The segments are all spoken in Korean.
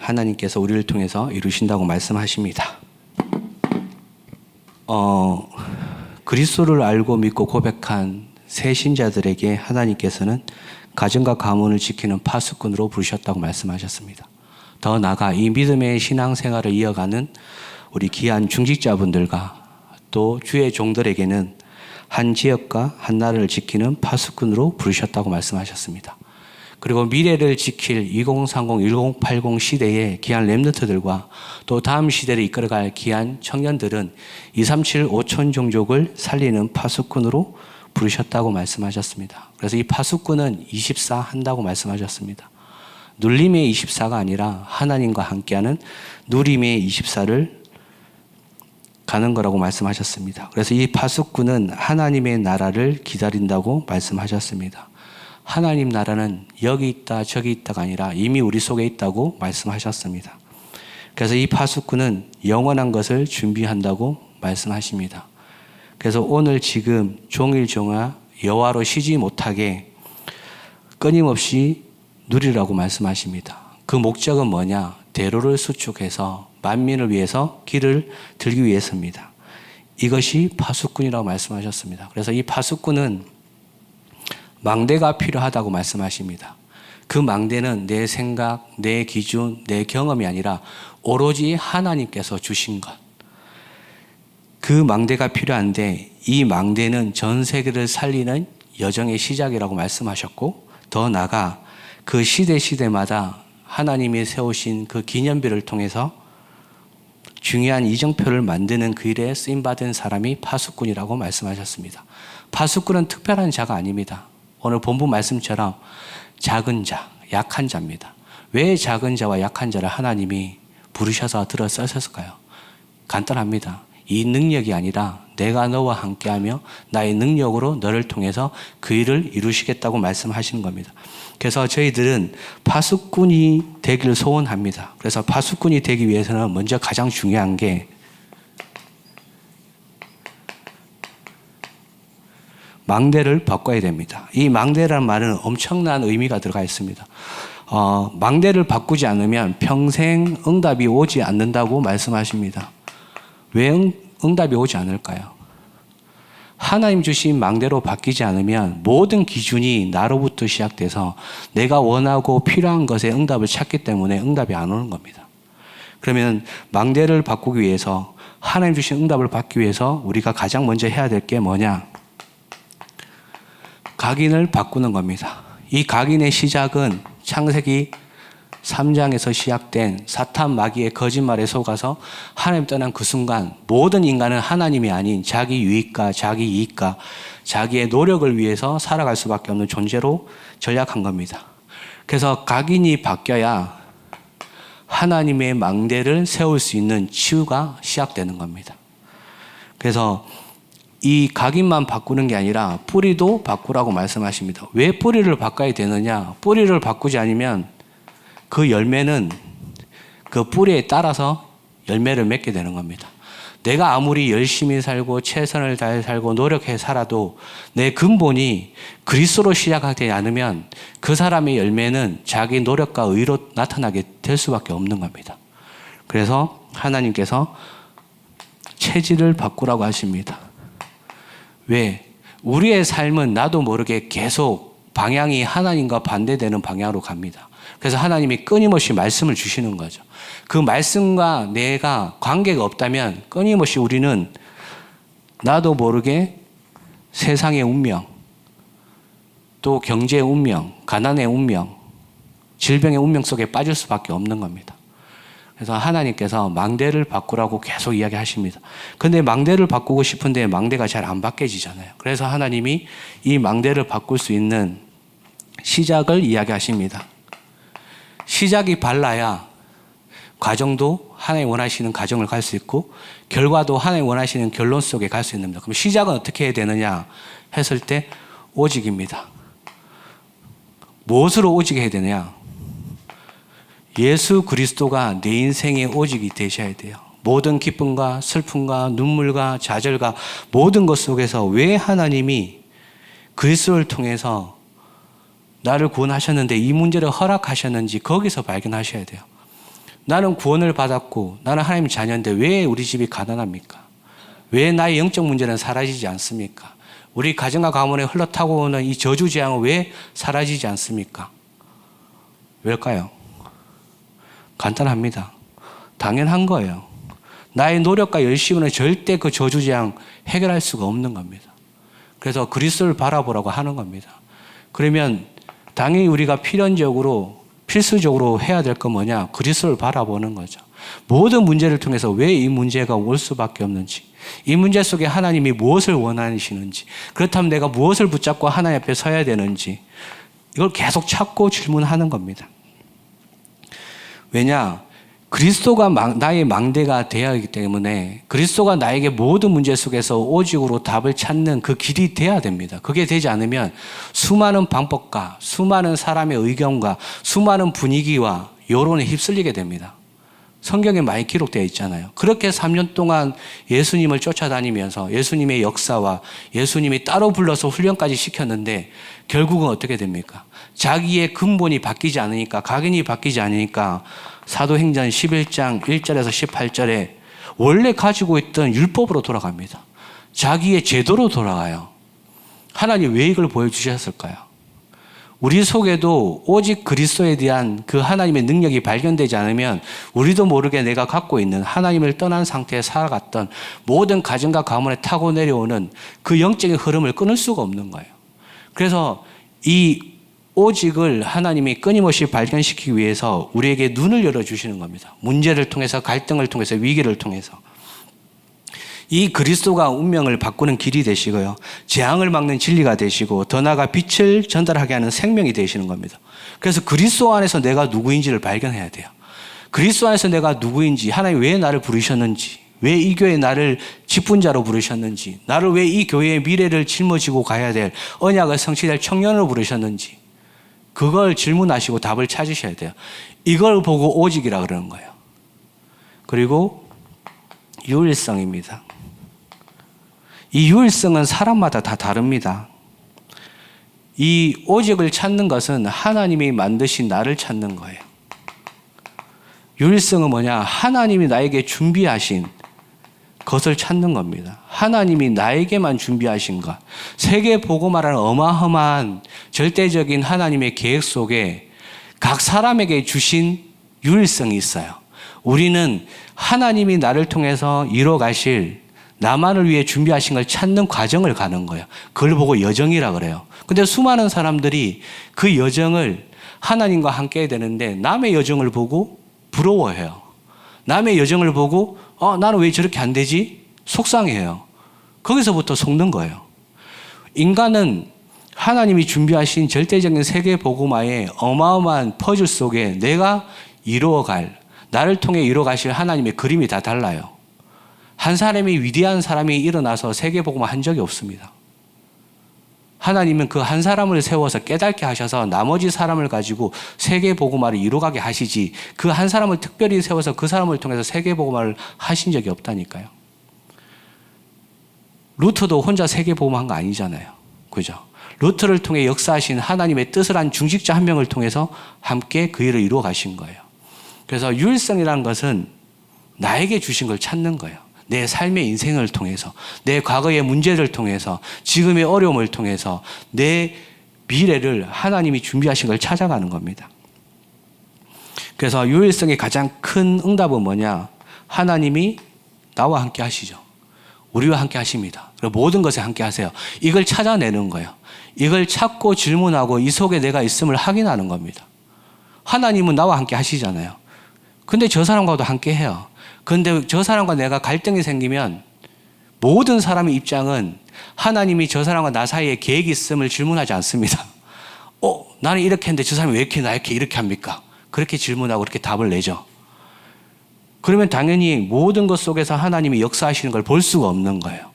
하나님께서 우리를 통해서 이루신다고 말씀하십니다. 그리스도를 알고 믿고 고백한 새 신자들에게 하나님께서는 가정과 가문을 지키는 파수꾼으로 부르셨다고 말씀하셨습니다. 더 나아가 이 믿음의 신앙생활을 이어가는 우리 귀한 중직자분들과 또 주의 종들에게는 한 지역과 한 나라를 지키는 파수꾼으로 부르셨다고 말씀하셨습니다. 그리고 미래를 지킬 2030, 1080 시대의 귀한 렘넌트들과 또 다음 시대를 이끌어갈 귀한 청년들은 237 5천 종족을 살리는 파수꾼으로 부르셨다고 말씀하셨습니다. 그래서 이 파수꾼은 24 한다고 말씀하셨습니다. 눌림의 24가 아니라 하나님과 함께하는 누림의 24를 가는 거라고 말씀하셨습니다. 그래서 이 파수꾼은 하나님의 나라를 기다린다고 말씀하셨습니다. 하나님 나라는 여기 있다 저기 있다가 아니라 이미 우리 속에 있다고 말씀하셨습니다. 그래서 이 파수꾼은 영원한 것을 준비한다고 말씀하십니다. 그래서 오늘 지금 종일종일 여호와로 쉬지 못하게 끊임없이 누리라고 말씀하십니다. 그 목적은 뭐냐? 대로를 수축해서 만민을 위해서 길을 들기 위해서입니다. 이것이 파수꾼이라고 말씀하셨습니다. 그래서 이 파수꾼은 망대가 필요하다고 말씀하십니다. 그 망대는 내 생각, 내 기준, 내 경험이 아니라 오로지 하나님께서 주신 것. 그 망대가 필요한데 이 망대는 전 세계를 살리는 여정의 시작이라고 말씀하셨고 더 나아가 그 시대마다 하나님이 세우신 그 기념비를 통해서 중요한 이정표를 만드는 그 일에 쓰임받은 사람이 파수꾼이라고 말씀하셨습니다. 파수꾼은 특별한 자가 아닙니다. 오늘 본문 말씀처럼 작은 자, 약한 자입니다. 왜 작은 자와 약한 자를 하나님이 부르셔서 들어 쓰셨을까요? 간단합니다. 이 능력이 아니라 내가 너와 함께하며 나의 능력으로 너를 통해서 그 일을 이루시겠다고 말씀하시는 겁니다. 그래서 저희들은 파수꾼이 되기를 소원합니다. 그래서 파수꾼이 되기 위해서는 먼저 가장 중요한 게 망대를 바꿔야 됩니다. 이 망대라는 말은 엄청난 의미가 들어가 있습니다. 망대를 바꾸지 않으면 평생 응답이 오지 않는다고 말씀하십니다. 왜 응답이 오지 않을까요? 하나님 주신 망대로 바뀌지 않으면 모든 기준이 나로부터 시작돼서 내가 원하고 필요한 것에 응답을 찾기 때문에 응답이 안 오는 겁니다. 그러면 망대를 바꾸기 위해서 하나님 주신 응답을 받기 위해서 우리가 가장 먼저 해야 될 게 뭐냐? 각인을 바꾸는 겁니다. 이 각인의 시작은 창세기 3장에서 시작된 사탄 마귀의 거짓말에 속아서 하나님 떠난 그 순간 모든 인간은 하나님이 아닌 자기 유익과 자기 이익과 자기의 노력을 위해서 살아갈 수밖에 없는 존재로 전락한 겁니다. 그래서 각인이 바뀌어야 하나님의 망대를 세울 수 있는 치유가 시작되는 겁니다. 그래서 이 각인만 바꾸는 게 아니라 뿌리도 바꾸라고 말씀하십니다. 왜 뿌리를 바꿔야 되느냐? 뿌리를 바꾸지 않으면 그 열매는 그 뿌리에 따라서 열매를 맺게 되는 겁니다. 내가 아무리 열심히 살고 최선을 다해 살고 노력해 살아도 내 근본이 그리스도로 시작하지 않으면 그 사람의 열매는 자기 노력과 의로 나타나게 될 수밖에 없는 겁니다. 그래서 하나님께서 체질을 바꾸라고 하십니다. 왜? 우리의 삶은 나도 모르게 계속 방향이 하나님과 반대되는 방향으로 갑니다. 그래서 하나님이 끊임없이 말씀을 주시는 거죠. 그 말씀과 내가 관계가 없다면 끊임없이 우리는 나도 모르게 세상의 운명, 또 경제의 운명, 가난의 운명, 질병의 운명 속에 빠질 수밖에 없는 겁니다. 그래서 하나님께서 망대를 바꾸라고 계속 이야기하십니다. 근데 망대를 바꾸고 싶은데 망대가 잘 안 바뀌어지잖아요. 그래서 하나님이 이 망대를 바꿀 수 있는 시작을 이야기하십니다. 시작이 발라야 과정도 하나님 원하시는 과정을 갈 수 있고 결과도 하나님 원하시는 결론 속에 갈 수 있는 겁니다. 그럼 시작은 어떻게 해야 되느냐 했을 때 오직입니다. 무엇으로 오직해야 되느냐? 예수 그리스도가 내 인생의 오직이 되셔야 돼요. 모든 기쁨과 슬픔과 눈물과 좌절과 모든 것 속에서 왜 하나님이 그리스도를 통해서 나를 구원하셨는데 이 문제를 허락하셨는지 거기서 발견하셔야 돼요. 나는 구원을 받았고 나는 하나님의 자녀인데 왜 우리 집이 가난합니까? 왜 나의 영적 문제는 사라지지 않습니까? 우리 가정과 가문에 흘러타고 오는 이 저주재앙은 왜 사라지지 않습니까? 왜일까요? 간단합니다. 당연한 거예요. 나의 노력과 열심으로는 절대 그 저주재앙 해결할 수가 없는 겁니다. 그래서 그리스도를 바라보라고 하는 겁니다. 그러면 당연히 우리가 필수적으로 해야 될 건 뭐냐? 그리스도를 바라보는 거죠. 모든 문제를 통해서 왜 이 문제가 올 수밖에 없는지, 이 문제 속에 하나님이 무엇을 원하시는지, 그렇다면 내가 무엇을 붙잡고 하나님 앞에 서야 되는지, 이걸 계속 찾고 질문하는 겁니다. 왜냐? 그리스도가 나의 망대가 되어야 하기 때문에 그리스도가 나에게 모든 문제 속에서 오직으로 답을 찾는 그 길이 돼야 됩니다. 그게 되지 않으면 수많은 방법과 수많은 사람의 의견과 수많은 분위기와 여론에 휩쓸리게 됩니다. 성경에 많이 기록되어 있잖아요. 그렇게 3년 동안 예수님을 쫓아다니면서 예수님의 역사와 예수님이 따로 불러서 훈련까지 시켰는데 결국은 어떻게 됩니까? 자기의 근본이 바뀌지 않으니까, 각인이 바뀌지 않으니까 사도행전 11장 1절에서 18절에 원래 가지고 있던 율법으로 돌아갑니다. 자기의 제도로 돌아가요. 하나님 왜 이걸 보여주셨을까요? 우리 속에도 오직 그리스도에 대한 그 하나님의 능력이 발견되지 않으면 우리도 모르게 내가 갖고 있는 하나님을 떠난 상태에 살아갔던 모든 가정과 가문에 타고 내려오는 그 영적인 흐름을 끊을 수가 없는 거예요. 그래서 이 오직을 하나님이 끊임없이 발견시키기 위해서 우리에게 눈을 열어주시는 겁니다. 문제를 통해서, 갈등을 통해서, 위기를 통해서. 이 그리스도가 운명을 바꾸는 길이 되시고요. 재앙을 막는 진리가 되시고 더 나아가 빛을 전달하게 하는 생명이 되시는 겁니다. 그래서 그리스도 안에서 내가 누구인지를 발견해야 돼요. 그리스도 안에서 내가 누구인지, 하나님 왜 나를 부르셨는지, 왜 이 교회에 나를 직분자로 부르셨는지, 나를 왜 이 교회의 미래를 짊어지고 가야 될 언약을 성취될 청년으로 부르셨는지, 그걸 질문하시고 답을 찾으셔야 돼요. 이걸 보고 오직이라 그러는 거예요. 그리고 유일성입니다. 이 유일성은 사람마다 다 다릅니다. 이 오직을 찾는 것은 하나님이 만드신 나를 찾는 거예요. 유일성은 뭐냐? 하나님이 나에게 준비하신 것을 찾는 겁니다. 하나님이 나에게만 준비하신 것. 세계 복음화라는 어마어마한 절대적인 하나님의 계획 속에 각 사람에게 주신 유일성이 있어요. 우리는 하나님이 나를 통해서 이뤄 가실 나만을 위해 준비하신 걸 찾는 과정을 가는 거예요. 그걸 보고 여정이라 그래요. 근데 수많은 사람들이 그 여정을 하나님과 함께 해야 되는데 남의 여정을 보고 부러워해요. 남의 여정을 보고 나는 왜 저렇게 안 되지? 속상해요. 거기서부터 속는 거예요. 인간은 하나님이 준비하신 절대적인 세계 복음화의 어마어마한 퍼즐 속에 내가 이루어갈, 나를 통해 이루어가실 하나님의 그림이 다 달라요. 한 사람이 위대한 사람이 일어나서 세계 복음화 한 적이 없습니다. 하나님은 그 한 사람을 세워서 깨닫게 하셔서 나머지 사람을 가지고 세계 복음화를 이루어가게 하시지, 그 한 사람을 특별히 세워서 그 사람을 통해서 세계 복음화를 하신 적이 없다니까요. 루터도 혼자 세계 복음화한 거 아니잖아요. 그죠? 루터를 통해 역사하신 하나님의 뜻을 한 중직자 한 명을 통해서 함께 그 일을 이루어 가신 거예요. 그래서 유일성이라는 것은 나에게 주신 걸 찾는 거예요. 내 삶의 인생을 통해서, 내 과거의 문제를 통해서, 지금의 어려움을 통해서 내 미래를 하나님이 준비하신 걸 찾아가는 겁니다. 그래서 유일성의 가장 큰 응답은 뭐냐? 하나님이 나와 함께 하시죠. 우리와 함께 하십니다. 그리고 모든 것에 함께 하세요. 이걸 찾아내는 거예요. 이걸 찾고 질문하고 이 속에 내가 있음을 확인하는 겁니다. 하나님은 나와 함께 하시잖아요. 근데 저 사람과도 함께 해요. 그런데 저 사람과 내가 갈등이 생기면 모든 사람의 입장은 하나님이 저 사람과 나 사이에 계획이 있음을 질문하지 않습니다. 나는 이렇게 했는데 저 사람이 왜 이렇게 나 이렇게 합니까? 그렇게 질문하고 그렇게 답을 내죠. 그러면 당연히 모든 것 속에서 하나님이 역사하시는 걸 볼 수가 없는 거예요.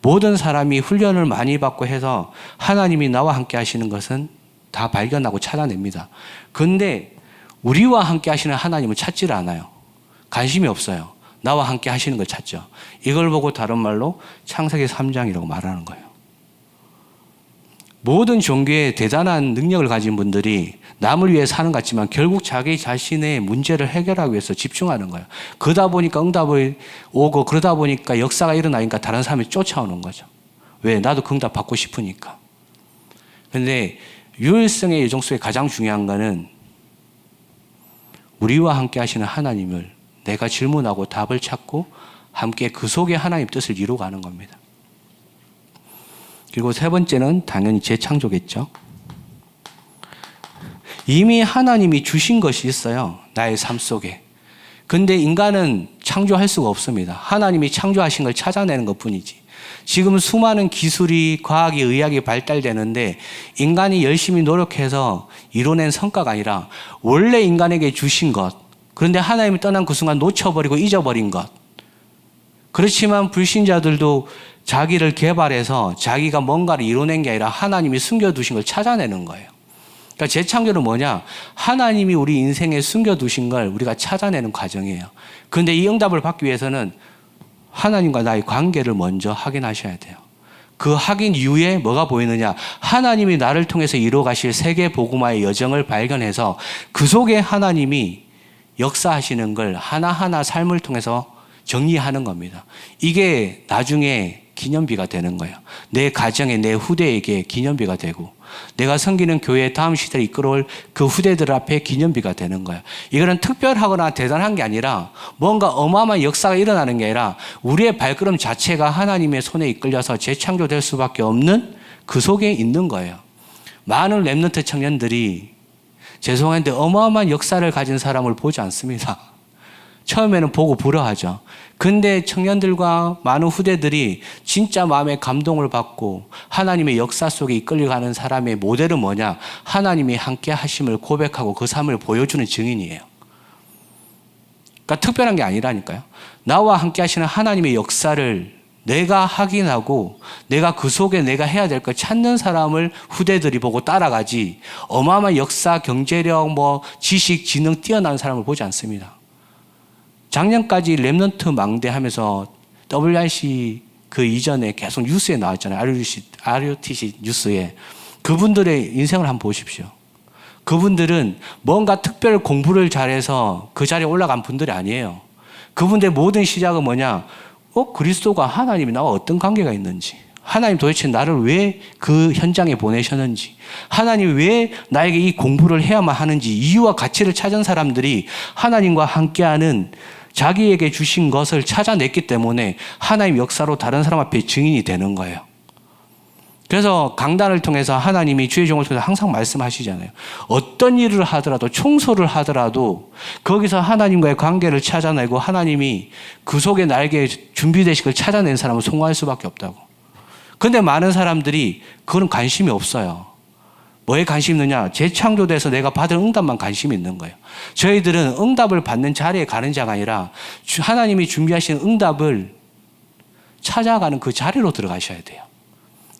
모든 사람이 훈련을 많이 받고 해서 하나님이 나와 함께 하시는 것은 다 발견하고 찾아냅니다. 그런데 우리와 함께 하시는 하나님은 찾지를 않아요. 관심이 없어요. 나와 함께 하시는 걸 찾죠. 이걸 보고 다른 말로 창세기 3장이라고 말하는 거예요. 모든 종교에 대단한 능력을 가진 분들이 남을 위해 사는 것 같지만 결국 자기 자신의 문제를 해결하기 위해서 집중하는 거예요. 그러다 보니까 응답이 오고 그러다 보니까 역사가 일어나니까 다른 사람이 쫓아오는 거죠. 왜? 나도 그 응답 받고 싶으니까. 그런데 유일성의 여정 속에 가장 중요한 거는 우리와 함께 하시는 하나님을 내가 질문하고 답을 찾고 함께 그 속에 하나님 뜻을 이루어가는 겁니다. 그리고 세 번째는 당연히 재창조겠죠. 이미 하나님이 주신 것이 있어요. 나의 삶 속에. 근데 인간은 창조할 수가 없습니다. 하나님이 창조하신 걸 찾아내는 것뿐이지. 지금 수많은 기술이, 과학이, 의학이 발달되는데 인간이 열심히 노력해서 이뤄낸 성과가 아니라 원래 인간에게 주신 것, 그런데 하나님이 떠난 그 순간 놓쳐버리고 잊어버린 것. 그렇지만 불신자들도 자기를 개발해서 자기가 뭔가를 이뤄낸 게 아니라 하나님이 숨겨두신 걸 찾아내는 거예요. 그러니까 재창조는 뭐냐? 하나님이 우리 인생에 숨겨두신 걸 우리가 찾아내는 과정이에요. 그런데 이 응답을 받기 위해서는 하나님과 나의 관계를 먼저 확인하셔야 돼요. 그 확인 이후에 뭐가 보이느냐? 하나님이 나를 통해서 이루어가실 세계 복음화의 여정을 발견해서 그 속에 하나님이 역사하시는 걸 하나하나 삶을 통해서 정리하는 겁니다. 이게 나중에 기념비가 되는 거예요. 내 가정에, 내 후대에게 기념비가 되고 내가 섬기는 교회의 다음 시대를 이끌어올 그 후대들 앞에 기념비가 되는 거예요. 이거는 특별하거나 대단한 게 아니라 뭔가 어마어마한 역사가 일어나는 게 아니라 우리의 발걸음 자체가 하나님의 손에 이끌려서 재창조될 수밖에 없는 그 속에 있는 거예요. 많은 렘넌트 청년들이 죄송한데 어마어마한 역사를 가진 사람을 보지 않습니다. 처음에는 보고 부러워하죠. 근데 청년들과 많은 후대들이 진짜 마음에 감동을 받고 하나님의 역사 속에 이끌려가는 사람의 모델은 뭐냐? 하나님이 함께 하심을 고백하고 그 삶을 보여주는 증인이에요. 그러니까 특별한 게 아니라니까요. 나와 함께 하시는 하나님의 역사를 내가 확인하고 내가 그 속에 내가 해야 될 걸 찾는 사람을 후대들이 보고 따라가지 어마어마한 역사, 경제력, 지식, 지능 뛰어난 사람을 보지 않습니다. 작년까지 렘넌트 망대하면서 WRC 그 이전에 계속 뉴스에 나왔잖아요. RUTC 뉴스에. 그분들의 인생을 한번 보십시오. 그분들은 뭔가 특별 공부를 잘해서 그 자리에 올라간 분들이 아니에요. 그분들의 모든 시작은 뭐냐? 그리스도가 하나님이 나와 어떤 관계가 있는지, 하나님 도대체 나를 왜 그 현장에 보내셨는지, 하나님 왜 나에게 이 공부를 해야만 하는지 이유와 가치를 찾은 사람들이 하나님과 함께하는 자기에게 주신 것을 찾아냈기 때문에 하나님 역사로 다른 사람 앞에 증인이 되는 거예요. 그래서 강단을 통해서 하나님이 주의 종을 통해서 항상 말씀하시잖아요. 어떤 일을 하더라도, 청소를 하더라도 거기서 하나님과의 관계를 찾아내고 하나님이 그 속에 나에게 준비되신 걸 찾아낸 사람은 성공할 수밖에 없다고. 그런데 많은 사람들이 그건 관심이 없어요. 뭐에 관심이 있느냐? 재창조돼서 내가 받을 응답만 관심이 있는 거예요. 저희들은 응답을 받는 자리에 가는 자가 아니라 하나님이 준비하신 응답을 찾아가는 그 자리로 들어가셔야 돼요.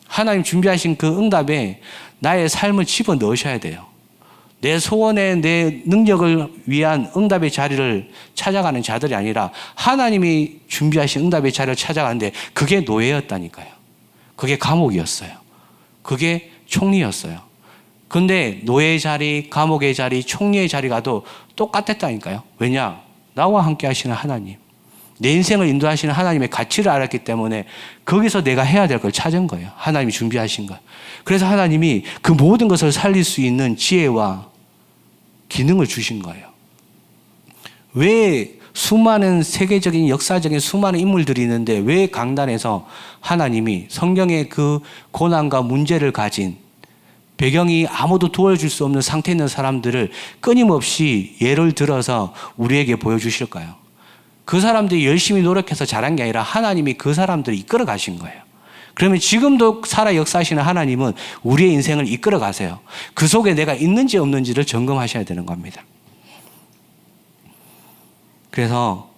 하나님 준비하신 그 응답에 나의 삶을 집어넣으셔야 돼요. 내 소원에 내 능력을 위한 응답의 자리를 찾아가는 자들이 아니라 하나님이 준비하신 응답의 자리를 찾아가는데 그게 노예였다니까요. 그게 감옥이었어요. 그게 총리였어요. 근데 노예의 자리, 감옥의 자리, 총리의 자리 가도 똑같았다니까요. 왜냐? 나와 함께 하시는 하나님, 내 인생을 인도하시는 하나님의 가치를 알았기 때문에 거기서 내가 해야 될 걸 찾은 거예요. 하나님이 준비하신 거. 그래서 하나님이 그 모든 것을 살릴 수 있는 지혜와 기능을 주신 거예요. 왜 수많은 세계적인 역사적인 수많은 인물들이 있는데 왜 강단에서 하나님이 성경의 그 고난과 문제를 가진 배경이 아무도 도와줄 수 없는 상태에 있는 사람들을 끊임없이 예를 들어서 우리에게 보여주실까요? 그 사람들이 열심히 노력해서 잘한 게 아니라 하나님이 그 사람들을 이끌어 가신 거예요. 그러면 지금도 살아 역사하시는 하나님은 우리의 인생을 이끌어 가세요. 그 속에 내가 있는지 없는지를 점검하셔야 되는 겁니다. 그래서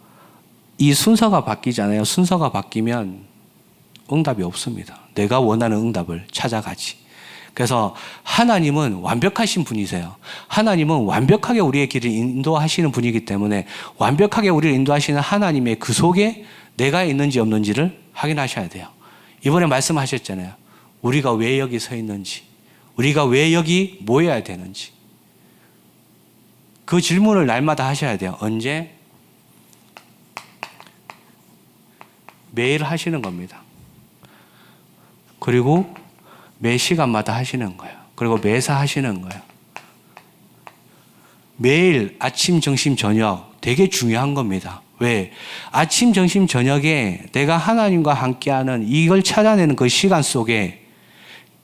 이 순서가 바뀌잖아요. 순서가 바뀌면 응답이 없습니다. 내가 원하는 응답을 찾아가지. 그래서 하나님은 완벽하신 분이세요. 하나님은 완벽하게 우리의 길을 인도하시는 분이기 때문에 완벽하게 우리를 인도하시는 하나님의 그 속에 내가 있는지 없는지를 확인하셔야 돼요. 이번에 말씀하셨잖아요. 우리가 왜 여기 서 있는지, 우리가 왜 여기 모여야 되는지. 그 질문을 날마다 하셔야 돼요. 언제? 매일 하시는 겁니다. 그리고 매 시간마다 하시는 거예요. 그리고 매사 하시는 거예요. 매일 아침, 점심, 저녁 되게 중요한 겁니다. 왜? 아침, 점심, 저녁에 내가 하나님과 함께하는 이걸 찾아내는 그 시간 속에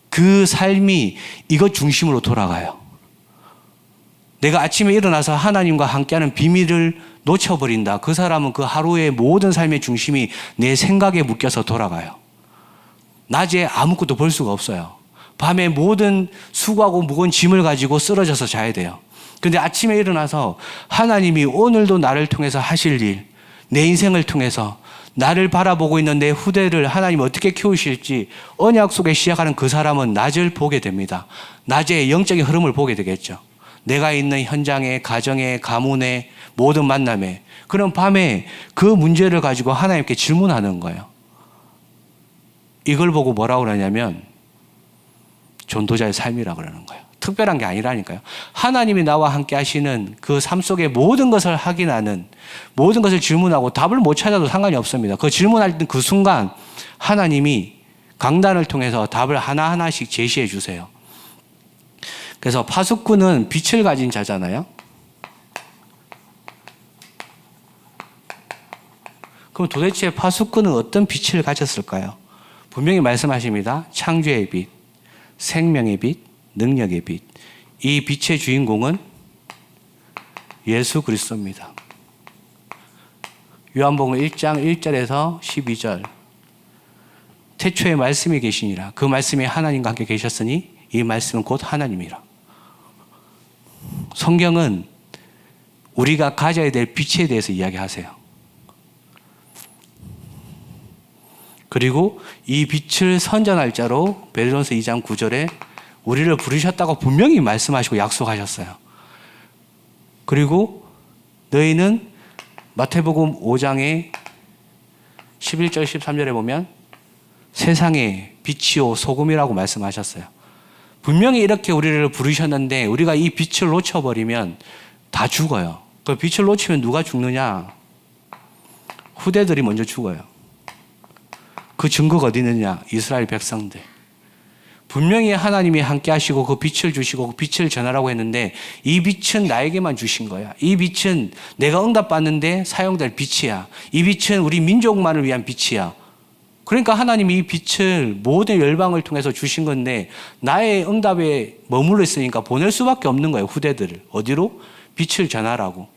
그 삶이 이것 중심으로 돌아가요. 내가 아침에 일어나서 하나님과 함께하는 비밀을 놓쳐버린다. 그 사람은 그 하루의 모든 삶의 중심이 내 생각에 묶여서 돌아가요. 낮에 아무것도 볼 수가 없어요. 밤에 모든 수고하고 무거운 짐을 가지고 쓰러져서 자야 돼요. 근데 아침에 일어나서 하나님이 오늘도 나를 통해서 하실 일, 내 인생을 통해서 나를 바라보고 있는 내 후대를 하나님 어떻게 키우실지 언약 속에 시작하는 그 사람은 낮을 보게 됩니다. 낮에 영적인 흐름을 보게 되겠죠. 내가 있는 현장에, 가정에, 가문에, 모든 만남에. 그럼 밤에 그 문제를 가지고 하나님께 질문하는 거예요. 이걸 보고 뭐라고 그러냐면 전도자의 삶이라고 그러는 거예요. 특별한 게 아니라니까요. 하나님이 나와 함께 하시는 그 삶 속에 모든 것을 확인하는, 모든 것을 질문하고 답을 못 찾아도 상관이 없습니다. 그 질문할 때 그 순간 하나님이 강단을 통해서 답을 하나하나씩 제시해 주세요. 그래서 파수꾼은 빛을 가진 자잖아요. 그럼 도대체 파수꾼은 어떤 빛을 가졌을까요? 분명히 말씀하십니다. 창조의 빛, 생명의 빛, 능력의 빛. 이 빛의 주인공은 예수 그리스도입니다. 요한복음 1장 1절에서 12절. 태초에 말씀이 계시니라. 그 말씀이 하나님과 함께 계셨으니 이 말씀은 곧 하나님이라. 성경은 우리가 가져야 될 빛에 대해서 이야기하세요. 그리고 이 빛을 선전할 자로 베드로전서 2장 9절에 우리를 부르셨다고 분명히 말씀하시고 약속하셨어요. 그리고 너희는 마태복음 5장의 11절 13절에 보면 세상의 빛이요 소금이라고 말씀하셨어요. 분명히 이렇게 우리를 부르셨는데 우리가 이 빛을 놓쳐버리면 다 죽어요. 그 빛을 놓치면 누가 죽느냐? 후대들이 먼저 죽어요. 그 증거가 어디 있느냐? 이스라엘 백성들. 분명히 하나님이 함께 하시고 그 빛을 주시고 그 빛을 전하라고 했는데 이 빛은 나에게만 주신 거야. 이 빛은 내가 응답받는데 사용될 빛이야. 이 빛은 우리 민족만을 위한 빛이야. 그러니까 하나님이 이 빛을 모든 열방을 통해서 주신 건데 나의 응답에 머물러 있으니까 보낼 수밖에 없는 거예요. 후대들을. 어디로? 빛을 전하라고.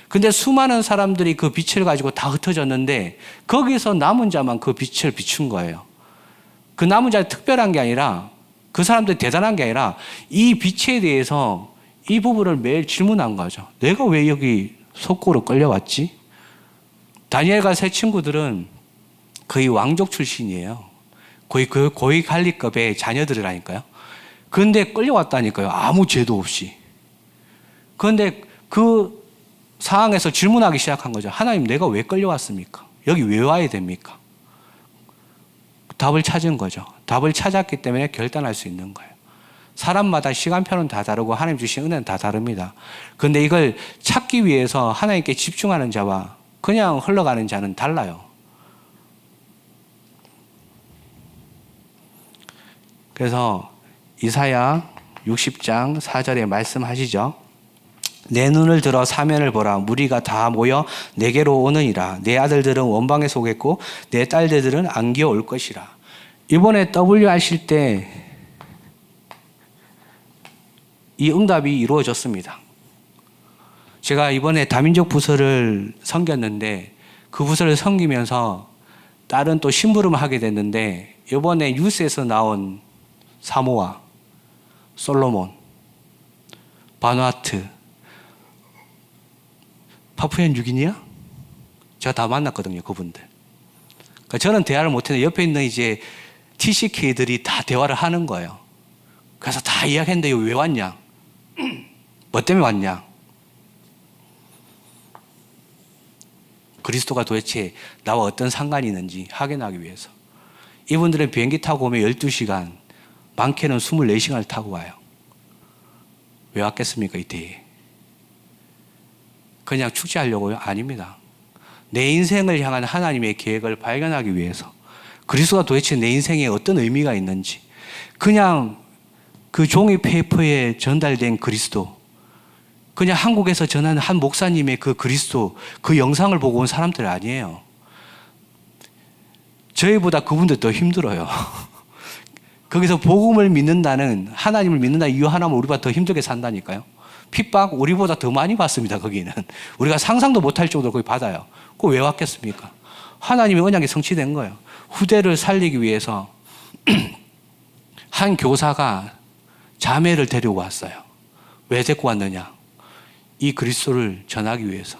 근데 수많은 사람들이 그 빛을 가지고 다 흩어졌는데 거기서 남은 자만 그 빛을 비춘 거예요. 그 남은 자는 특별한 게 아니라 그 사람들이 대단한 게 아니라 이 빛에 대해서 이 부분을 매일 질문한 거죠. 내가 왜 여기 속고로 끌려왔지? 다니엘과 세 친구들은 거의 왕족 출신이에요. 거의 그 고위 관리급의 자녀들이라니까요. 그런데 끌려왔다니까요. 아무 죄도 없이. 그런데 그 상황에서 질문하기 시작한 거죠. 하나님, 내가 왜 끌려왔습니까? 여기 왜 와야 됩니까? 답을 찾은 거죠. 답을 찾았기 때문에 결단할 수 있는 거예요. 사람마다 시간표는 다 다르고 하나님 주신 은혜는 다 다릅니다. 그런데 이걸 찾기 위해서 하나님께 집중하는 자와 그냥 흘러가는 자는 달라요. 그래서 이사야 60장 4절에 말씀하시죠. 내 눈을 들어 사면을 보라. 무리가 다 모여 내게로 오느니라. 내 아들들은 원방에 속했고 내 딸들은 안기어 올 것이라. 이번에 W 하실 때 이 응답이 이루어졌습니다. 제가 이번에 다민족 부서를 섬겼는데 그 부서를 섬기면서 다른 또 심부름을 하게 됐는데 이번에 뉴스에서 나온 사모아, 솔로몬, 바누아투, 파푸아뉴기니아? 제가 다 만났거든요, 그분들. 그러니까 저는 대화를 못했는데 옆에 있는 이제 TCK들이 다 대화를 하는 거예요. 그래서 다 이야기했는데 왜 왔냐? 뭐 때문에 왔냐? 그리스도가 도대체 나와 어떤 상관이 있는지 확인하기 위해서. 이분들은 비행기 타고 오면 12시간, 많게는 24시간을 타고 와요. 왜 왔겠습니까, 이때에? 그냥 축제하려고요? 아닙니다. 내 인생을 향한 하나님의 계획을 발견하기 위해서, 그리스도가 도대체 내 인생에 어떤 의미가 있는지, 그냥 그 종이 페이퍼에 전달된 그리스도, 그냥 한국에서 전하는 한 목사님의 그 그리스도, 그 영상을 보고 온 사람들 아니에요. 저희보다 그분들 더 힘들어요. 거기서 복음을 믿는다는, 하나님을 믿는다는 이유 하나면 우리보다 더 힘들게 산다니까요. 핍박 우리보다 더 많이 받습니다. 거기는 우리가 상상도 못할 정도로 거기 받아요. 그거 왜 왔겠습니까? 하나님의 언약이 성취된 거예요. 후대를 살리기 위해서 한 교사가 자매를 데리고 왔어요. 왜 데리고 왔느냐? 이 그리스도를 전하기 위해서,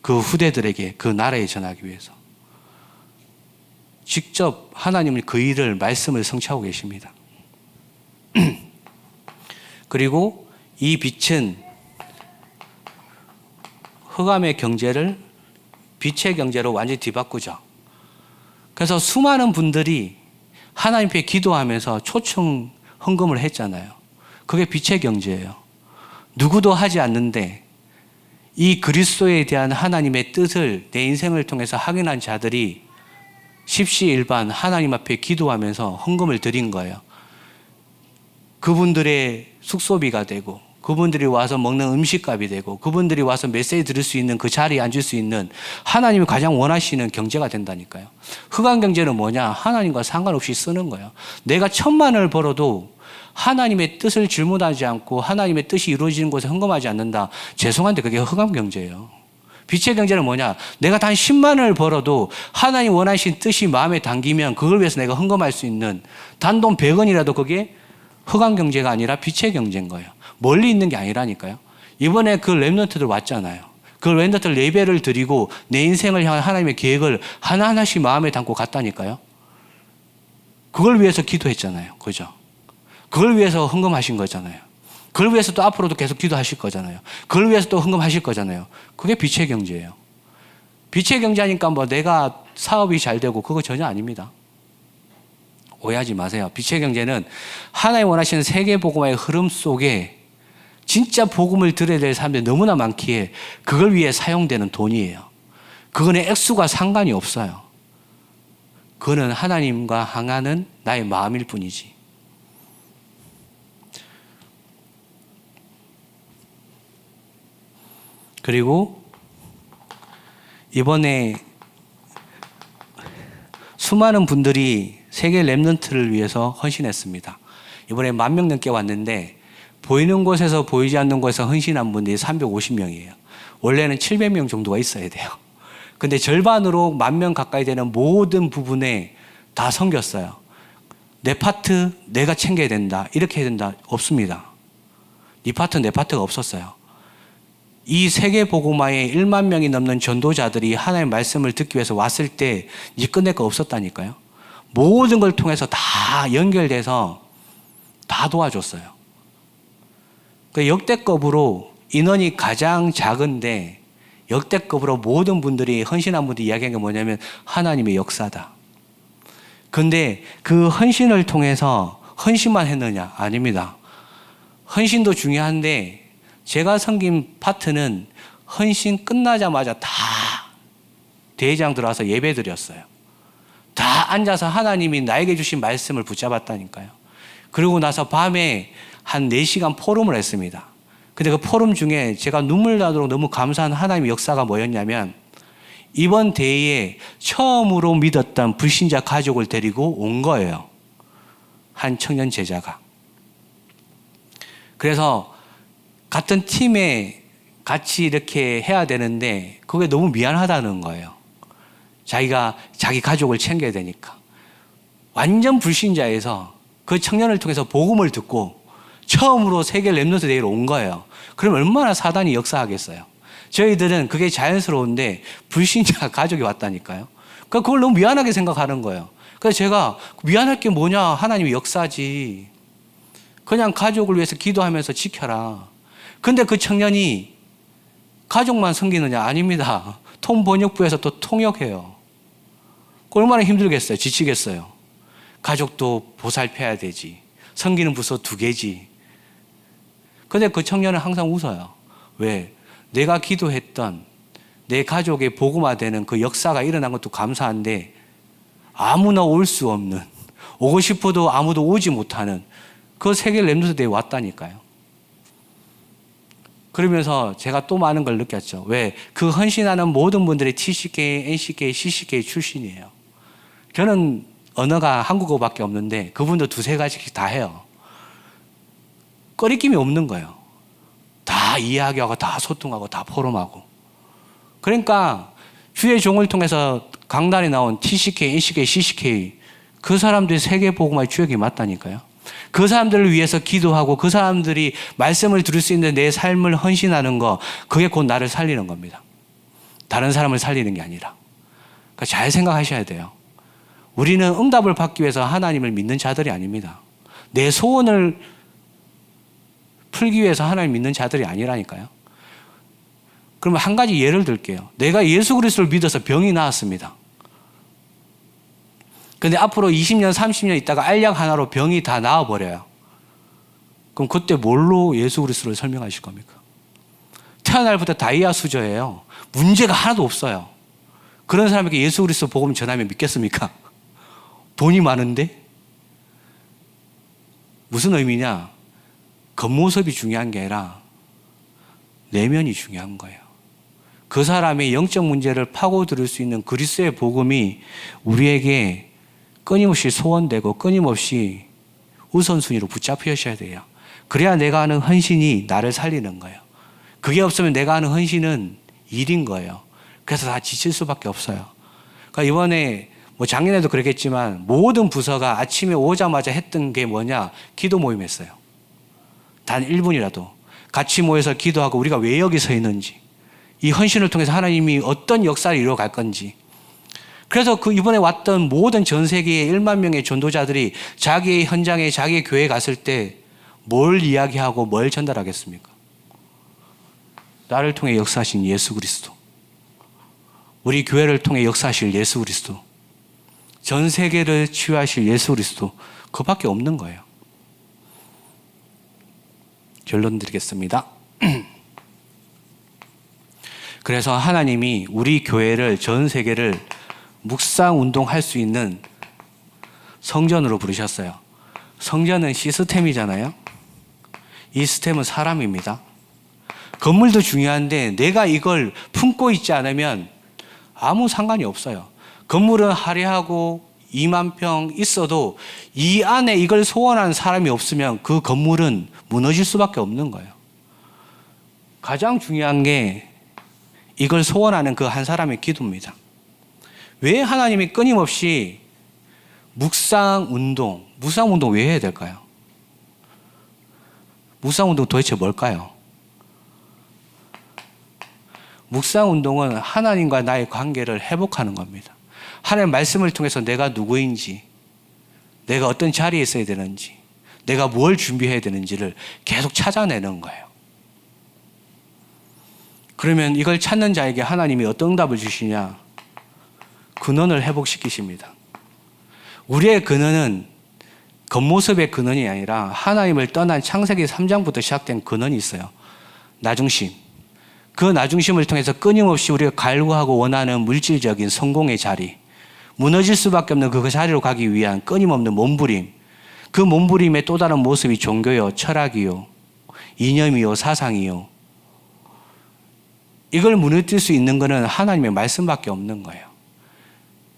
그 후대들에게, 그 나라에 전하기 위해서. 직접 하나님은 그 일을, 말씀을 성취하고 계십니다. 그리고 이 빛은 흑암의 경제를 빛의 경제로 완전히 뒤바꾸죠. 그래서 수많은 분들이 하나님 앞에 기도하면서 초청 헌금을 했잖아요. 그게 빛의 경제예요. 누구도 하지 않는데 이 그리스도에 대한 하나님의 뜻을 내 인생을 통해서 확인한 자들이 십시일반 하나님 앞에 기도하면서 헌금을 드린 거예요. 그분들의 숙소비가 되고, 그분들이 와서 먹는 음식값이 되고, 그분들이 와서 메시지 들을 수 있는, 그 자리에 앉을 수 있는 하나님이 가장 원하시는 경제가 된다니까요. 흑암 경제는 뭐냐? 하나님과 상관없이 쓰는 거예요. 내가 1,000,000원을 벌어도 하나님의 뜻을 질문하지 않고 하나님의 뜻이 이루어지는 곳에 헌금하지 않는다. 죄송한데 그게 흑암 경제예요. 빛의 경제는 뭐냐? 내가 단 100,000,000원을 벌어도 하나님 원하신 뜻이 마음에 담기면 그걸 위해서 내가 헌금할 수 있는, 단돈 100원이라도 그게 흑암 경제가 아니라 빛의 경제인 거예요. 멀리 있는 게 아니라니까요. 이번에 그 렘넌트들 왔잖아요. 그 렘넌트들 예배를 드리고 내 인생을 향한 하나님의 계획을 하나하나씩 마음에 담고 갔다니까요. 그걸 위해서 기도했잖아요. 그죠? 그걸 위해서 헌금하신 거잖아요. 그걸 위해서 또 앞으로도 계속 기도하실 거잖아요. 그걸 위해서 또 헌금하실 거잖아요. 그게 빛의 경제예요. 빛의 경제하니까 뭐 내가 사업이 잘 되고, 그거 전혀 아닙니다. 오해하지 마세요. 빛의 경제는 하나님 원하시는 세계복음화의 흐름 속에 진짜 복음을 들어야 될 사람들이 너무나 많기에 그걸 위해 사용되는 돈이에요. 그거는 액수가 상관이 없어요. 그거는 하나님과 향하는 나의 마음일 뿐이지. 그리고 이번에 수많은 분들이 세계 렘넌트를 위해서 헌신했습니다. 이번에 10,000명 넘게 왔는데 보이는 곳에서 보이지 않는 곳에서 헌신한 분들이 350명이에요. 원래는 700명 정도가 있어야 돼요. 근데 절반으로 10,000명 가까이 되는 모든 부분에 다 섬겼어요. 내 파트 내가 챙겨야 된다, 이렇게 해야 된다, 없습니다. 네 파트 내 파트가 없었어요. 이 세계 복음화에 10,000명이 넘는 전도자들이 하나님의 말씀을 듣기 위해서 왔을 때 네 끝낼 거 없었다니까요. 모든 걸 통해서 다 연결돼서 다 도와줬어요. 그 역대급으로 인원이 가장 작은데 역대급으로 모든 분들이, 헌신한 분들이 이야기한 게 뭐냐면 하나님의 역사다. 근데 그 헌신을 통해서 헌신만 했느냐? 아닙니다. 헌신도 중요한데 제가 섬긴 파트는 헌신 끝나자마자 다 대회장 들어와서 예배 드렸어요. 다 앉아서 하나님이 나에게 주신 말씀을 붙잡았다니까요. 그러고 나서 밤에 한 4시간 포럼을 했습니다. 근데 그 포럼 중에 제가 눈물 나도록 너무 감사한 하나님의 역사가 뭐였냐면, 이번 대회에 처음으로 믿었던 불신자 가족을 데리고 온 거예요. 한 청년 제자가. 그래서 같은 팀에 같이 이렇게 해야 되는데 그게 너무 미안하다는 거예요. 자기가 자기 가족을 챙겨야 되니까. 완전 불신자에서 그 청년을 통해서 복음을 듣고 처음으로 세계 렘넌트 대회로 온 거예요. 그럼 얼마나 사단이 역사하겠어요. 저희들은 그게 자연스러운데 불신자 가족이 왔다니까요. 그러니까 그걸 너무 미안하게 생각하는 거예요. 그래서 제가 미안할 게 뭐냐, 하나님의 역사지. 그냥 가족을 위해서 기도하면서 지켜라. 근데 그 청년이 가족만 섬기느냐? 아닙니다. 통번역부에서 또 통역해요. 얼마나 힘들겠어요. 지치겠어요. 가족도 보살펴야 되지. 섬기는 부서 2개지. 근데 그 청년은 항상 웃어요. 왜? 내가 기도했던 내 가족의 복음화되는 그 역사가 일어난 것도 감사한데 아무나 올 수 없는, 오고 싶어도 아무도 오지 못하는 그 세계 렘넌트대에 왔다니까요. 그러면서 제가 또 많은 걸 느꼈죠. 왜? 그 헌신하는 모든 분들이 TCK, NCK, CCK 출신이에요. 저는 언어가 한국어밖에 없는데 그분도 2-3가지씩 다 해요. 꺼리낌이 없는 거예요. 다 이야기하고 다 소통하고 다 포럼하고. 그러니까 주의 종을 통해서 강단에 나온 TCK, NCK, CCK 그 사람들이 세계복음화의 주역이 맞다니까요. 그 사람들을 위해서 기도하고 그 사람들이 말씀을 들을 수 있는 내 삶을 헌신하는 거, 그게 곧 나를 살리는 겁니다. 다른 사람을 살리는 게 아니라. 그러니까 잘 생각하셔야 돼요. 우리는 응답을 받기 위해서 하나님을 믿는 자들이 아닙니다. 내 소원을 풀기 위해서 하나님 믿는 자들이 아니라니까요. 그러면 한 가지 예를 들게요. 내가 예수 그리스도를 믿어서 병이 나았습니다. 근데 앞으로 20년, 30년 있다가 알약 하나로 병이 다 나아버려요. 그럼 그때 뭘로 예수 그리스도를 설명하실 겁니까? 태어날부터 다이아 수저예요. 문제가 하나도 없어요. 그런 사람에게 예수 그리스도 복음 전하면 믿겠습니까? 돈이 많은데? 무슨 의미냐? 겉모습이 중요한 게 아니라 내면이 중요한 거예요. 그 사람의 영적 문제를 파고들 수 있는 그리스도의 복음이 우리에게 끊임없이 소원되고 끊임없이 우선순위로 붙잡히셔야 돼요. 그래야 내가 하는 헌신이 나를 살리는 거예요. 그게 없으면 내가 하는 헌신은 일인 거예요. 그래서 다 지칠 수밖에 없어요. 그러니까 이번에 작년에도 그랬겠지만 모든 부서가 아침에 오자마자 했던 게 뭐냐? 기도 모임 했어요. 단 1분이라도 같이 모여서 기도하고 우리가 왜 여기 서 있는지, 이 헌신을 통해서 하나님이 어떤 역사를 이루어갈 건지. 그래서 그 이번에 왔던 모든 전 세계의 1만 명의 전도자들이 자기의 현장에, 자기의 교회에 갔을 때 뭘 이야기하고 뭘 전달하겠습니까? 나를 통해 역사하신 예수 그리스도, 우리 교회를 통해 역사하실 예수 그리스도, 전 세계를 치유하실 예수 그리스도, 그밖에 없는 거예요. 결론 드리겠습니다. 그래서 하나님이 우리 교회를, 전 세계를 묵상 운동할 수 있는 성전으로 부르셨어요. 성전은 시스템이잖아요. 이 시스템은 사람입니다. 건물도 중요한데 내가 이걸 품고 있지 않으면 아무 상관이 없어요. 건물은 화려하고 2만 평 있어도 이 안에 이걸 소원하는 사람이 없으면 그 건물은 무너질 수밖에 없는 거예요. 가장 중요한 게 이걸 소원하는 그 한 사람의 기도입니다. 왜 하나님이 끊임없이 묵상 운동 왜 해야 될까요? 묵상 운동 도대체 뭘까요? 묵상 운동은 하나님과 나의 관계를 회복하는 겁니다. 하나님의 말씀을 통해서 내가 누구인지, 내가 어떤 자리에 있어야 되는지, 내가 뭘 준비해야 되는지를 계속 찾아내는 거예요. 그러면 이걸 찾는 자에게 하나님이 어떤 응답을 주시냐? 근원을 회복시키십니다. 우리의 근원은 겉모습의 근원이 아니라 하나님을 떠난 창세기 3장부터 시작된 근원이 있어요. 나중심. 그 나중심을 통해서 끊임없이 우리가 갈구하고 원하는 물질적인 성공의 자리, 무너질 수밖에 없는 그 자리로 가기 위한 끊임없는 몸부림, 그 몸부림의 또 다른 모습이 종교요, 철학이요, 이념이요, 사상이요. 이걸 무너뜨릴 수 있는 것은 하나님의 말씀밖에 없는 거예요.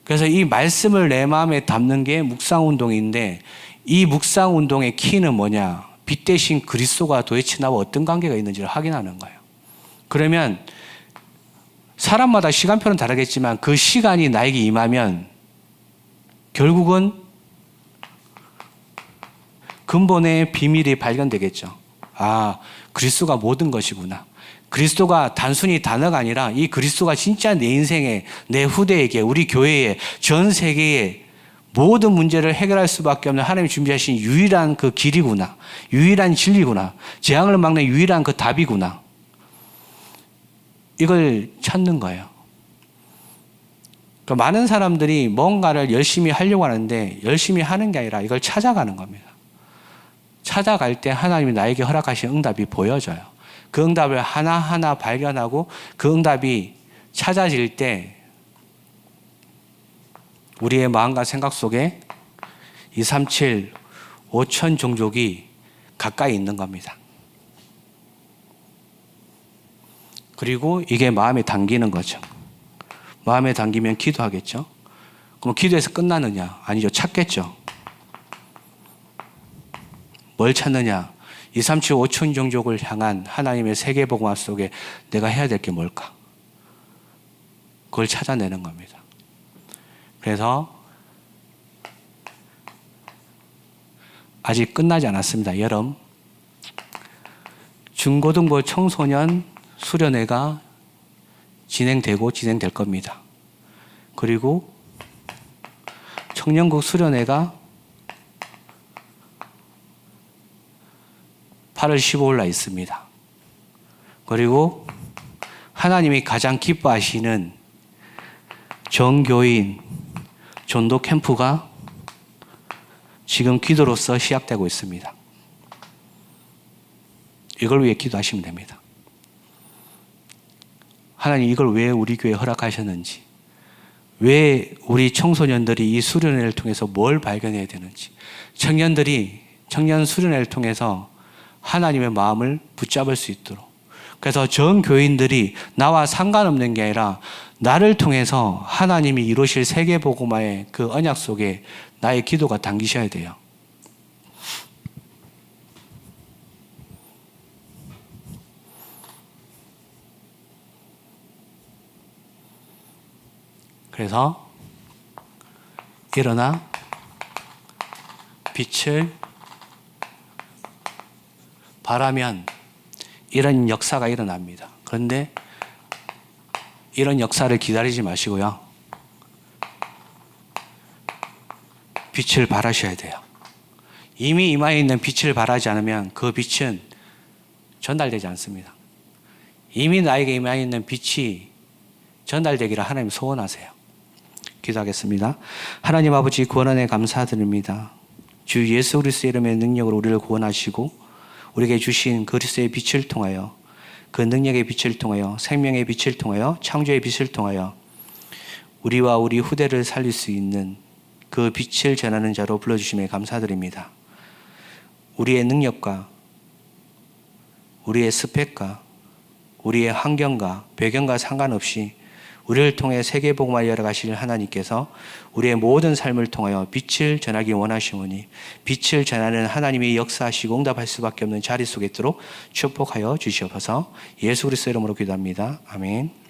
그래서 이 말씀을 내 마음에 담는 게 묵상운동인데, 이 묵상운동의 키는 뭐냐? 빛 대신 그리스도가 도대체 나와 어떤 관계가 있는지를 확인하는 거예요. 그러면 사람마다 시간표는 다르겠지만 그 시간이 나에게 임하면 결국은 근본의 비밀이 발견되겠죠. 아, 그리스도가 모든 것이구나. 그리스도가 단순히 단어가 아니라 이 그리스도가 진짜 내 인생에, 내 후대에게, 우리 교회에, 전 세계에 모든 문제를 해결할 수밖에 없는 하나님이 준비하신 유일한 그 길이구나. 유일한 진리구나. 재앙을 막는 유일한 그 답이구나. 이걸 찾는 거예요. 그러니까 많은 사람들이 뭔가를 열심히 하려고 하는데 열심히 하는 게 아니라 이걸 찾아가는 겁니다. 찾아갈 때 하나님이 나에게 허락하신 응답이 보여져요. 그 응답을 하나하나 발견하고 그 응답이 찾아질 때 우리의 마음과 생각 속에 237, 5천 종족이 가까이 있는 겁니다. 그리고 이게 마음에 담기는 거죠. 마음에 담기면 기도하겠죠. 그럼 기도해서 끝나느냐? 아니죠. 찾겠죠. 뭘 찾느냐? 237, 5천 종족을 향한 하나님의 세계복음화 속에 내가 해야 될 게 뭘까? 그걸 찾아내는 겁니다. 그래서 아직 끝나지 않았습니다. 여름 중고등부 청소년 수련회가 진행될 겁니다. 그리고 청년국 수련회가 8월 15일 날 있습니다. 그리고 하나님이 가장 기뻐하시는 정교인 전도 캠프가 지금 기도로서 시작되고 있습니다. 이걸 위해 기도하시면 됩니다. 하나님 이걸 왜 우리 교회에 허락하셨는지, 왜 우리 청소년들이 이 수련회를 통해서 뭘 발견해야 되는지, 청년 수련회를 통해서 하나님의 마음을 붙잡을 수 있도록, 그래서 전 교인들이 나와 상관없는 게 아니라 나를 통해서 하나님이 이루실 세계복음화의 그 언약 속에 나의 기도가 담기셔야 돼요. 그래서 일어나 빛을 바라면 이런 역사가 일어납니다. 그런데 이런 역사를 기다리지 마시고요. 빛을 발하셔야 돼요. 이미 임하에 있는 빛을 발하지 않으면 그 빛은 전달되지 않습니다. 이미 나에게 임하에 있는 빛이 전달되기를 하나님 소원하세요. 기도하겠습니다. 하나님 아버지 구원 은혜 감사드립니다. 주 예수 그리스도의 이름의 능력으로 우리를 구원하시고 우리에게 주신 그리스도의 빛을 통하여, 그 능력의 빛을 통하여, 생명의 빛을 통하여, 창조의 빛을 통하여 우리와 우리 후대를 살릴 수 있는 그 빛을 전하는 자로 불러주심에 감사드립니다. 우리의 능력과 우리의 스펙과 우리의 환경과 배경과 상관없이 우리를 통해 세계복음화를 열어가실 하나님께서 우리의 모든 삶을 통하여 빛을 전하기 원하시오니 빛을 전하는 하나님이 역사하시고 응답할 수밖에 없는 자리 속에 있도록 축복하여 주시옵소서. 예수 그리스도 이름으로 기도합니다. 아멘.